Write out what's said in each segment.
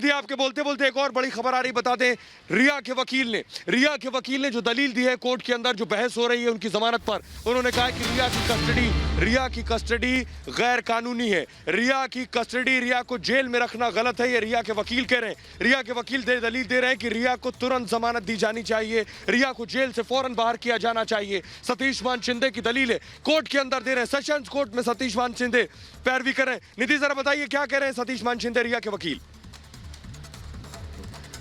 निधि, आपके बोलते बोलते एक और बड़ी खबर आ रही, बता दें रिया के वकील ने जो दलील दी है कोर्ट के अंदर, जो बहस हो रही है उनकी जमानत पर, उन्होंने कहा कि रिया की कस्टडी गैर कानूनी है। रिया को जेल में रखना गलत है, ये रिया के वकील कह रहे हैं। रिया के वकील दलील दे रहे हैं कि रिया को तुरंत जमानत दी जानी चाहिए, रिया को जेल से फौरन बाहर किया जाना चाहिए। सतीश मान शिंदे की दलील है, कोर्ट के अंदर दे रहे हैं, सेशंस कोर्ट में सतीश मान शिंदे पैरवी कर रहे हैं। निधि जरा बताइए क्या कह रहे हैं सतीश मान शिंदे, रिया के वकील?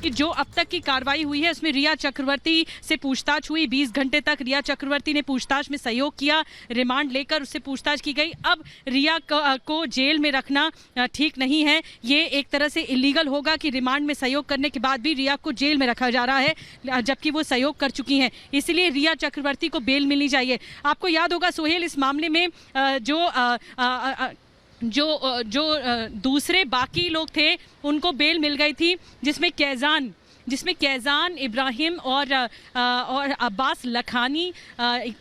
कि जो अब तक की कार्रवाई हुई है उसमें रिया चक्रवर्ती से पूछताछ हुई, 20 घंटे तक रिया चक्रवर्ती ने पूछताछ में सहयोग किया, रिमांड लेकर उससे पूछताछ की गई। अब रिया को जेल में रखना ठीक नहीं है, ये एक तरह से इलीगल होगा कि रिमांड में सहयोग करने के बाद भी रिया को जेल में रखा जा रहा है जबकि वो सहयोग कर चुकी हैं। इसलिए रिया चक्रवर्ती को बेल मिलनी चाहिए। आपको याद होगा सोहेल, इस मामले में जो दूसरे बाकी लोग थे उनको बेल मिल गई थी, जिसमें कैजान इब्राहिम और अब्बास लखानी,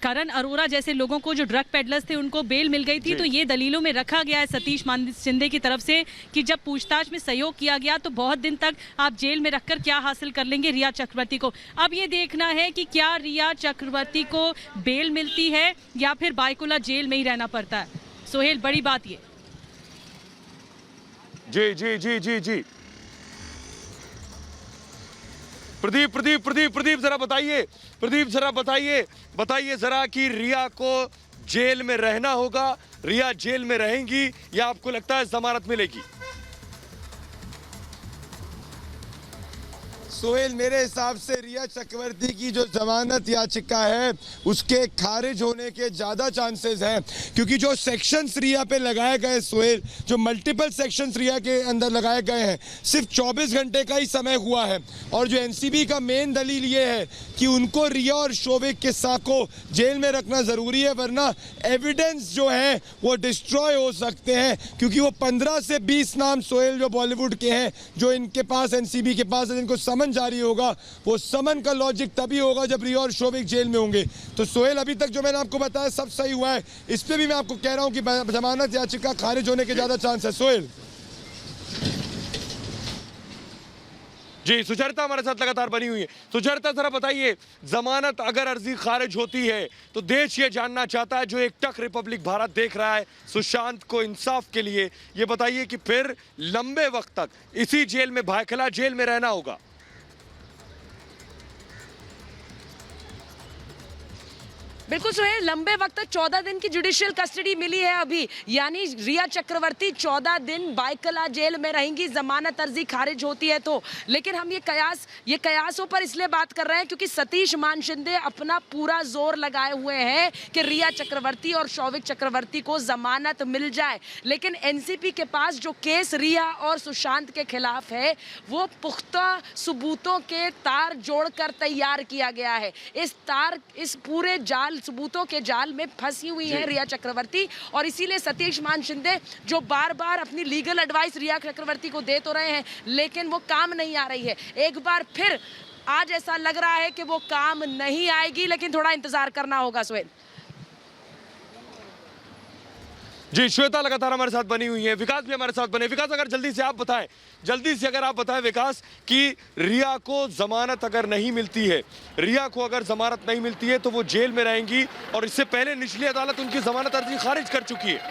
करण अरोड़ा जैसे लोगों को, जो ड्रग पेडलर्स थे, उनको बेल मिल गई थी। तो ये दलीलों में रखा गया है सतीश मान शिंदे की तरफ से कि जब पूछताछ में सहयोग किया गया तो बहुत दिन तक आप जेल में रखकर क्या हासिल कर लेंगे रिया चक्रवर्ती को। अब ये देखना है कि क्या रिया चक्रवर्ती को बेल मिलती है या फिर बायकुला जेल में ही रहना पड़ता है। सोहेल, बड़ी बात ये। जी जी जी जी जी प्रदीप जरा बताइए जरा कि रिया को जेल में रहना होगा, रिया जेल में रहेंगी या आपको लगता है जमानत मिलेगी? सोहेल, मेरे हिसाब से रिया चक्रवर्ती की जो जमानत याचिका है उसके खारिज होने के ज़्यादा चांसेस हैं, क्योंकि जो सेक्शंस रिया पे लगाए गए सोहेल, जो मल्टीपल सेक्शंस रिया के अंदर लगाए गए हैं, सिर्फ 24 घंटे का ही समय हुआ है। और जो एनसीबी का मेन दलील ये है कि उनको रिया और शोविक के साथ को जेल में रखना ज़रूरी है, वरना एविडेंस जो है वो डिस्ट्रॉय हो सकते हैं। क्योंकि वो 15 से 20 नाम सोहेल जो बॉलीवुड के हैं, जो इनके पास एनसीबी के पास है, जिनको समन जारी होगा, वो समन का लॉजिक तभी होगा जब रिया और शोविक जेल में होंगे। तो सोहेल, अभी तक जो मैंने आपको बताया सब सही हुआ है। इस पे भी मैं आपको कह रहा हूं कि जमानत याचिका खारिज होने के ज्यादा चांस है। सोहेल जी, सुचरिता हमारे साथ लगातार बनी हुई है। सुचरिता, जरा बताइए, जमानत अगर अर्जी खारिज होती है तो देश ये जानना चाहता है, जो एक टक रिपब्लिक भारत देख रहा है सुशांत को इंसाफ के लिए, ये बताइए कि फिर लंबे वक्त तक इसी जेल में, भायखला जेल में रहना होगा? बिल्कुल सोहेल, लंबे वक्त तक 14 दिन की जुडिशियल कस्टडी मिली है अभी, यानी रिया चक्रवर्ती 14 दिन बायकला जेल में रहेंगी जमानत अर्जी खारिज होती है तो। लेकिन हम ये कयासों पर इसलिए बात कर रहे हैं क्योंकि सतीश मान शिंदे अपना पूरा जोर लगाए हुए हैं कि रिया चक्रवर्ती और शौविक चक्रवर्ती को जमानत मिल जाए। लेकिन एनसीपी के पास जो केस रिया और सुशांत के खिलाफ है वो पुख्ता सबूतों के तार जोड़कर तैयार किया गया है। इस पूरे सबूतों के जाल में फंसी हुई है रिया चक्रवर्ती, और इसीलिए सतीश मान शिंदे जो बार बार अपनी लीगल एडवाइस रिया चक्रवर्ती को दे तो रहे हैं लेकिन वो काम नहीं आ रही है। एक बार फिर आज ऐसा लग रहा है कि वो काम नहीं आएगी, लेकिन थोड़ा इंतजार करना होगा। सोहेल जी, श्वेता लगातार हमारे साथ बनी हुई है, विकास भी हमारे साथ बने। विकास, अगर जल्दी से आप बताएं विकास कि रिया को जमानत अगर नहीं मिलती है, रिया को अगर जमानत नहीं मिलती है तो वो जेल में रहेंगी, और इससे पहले निचली अदालत उनकी जमानत अर्जी खारिज कर चुकी है।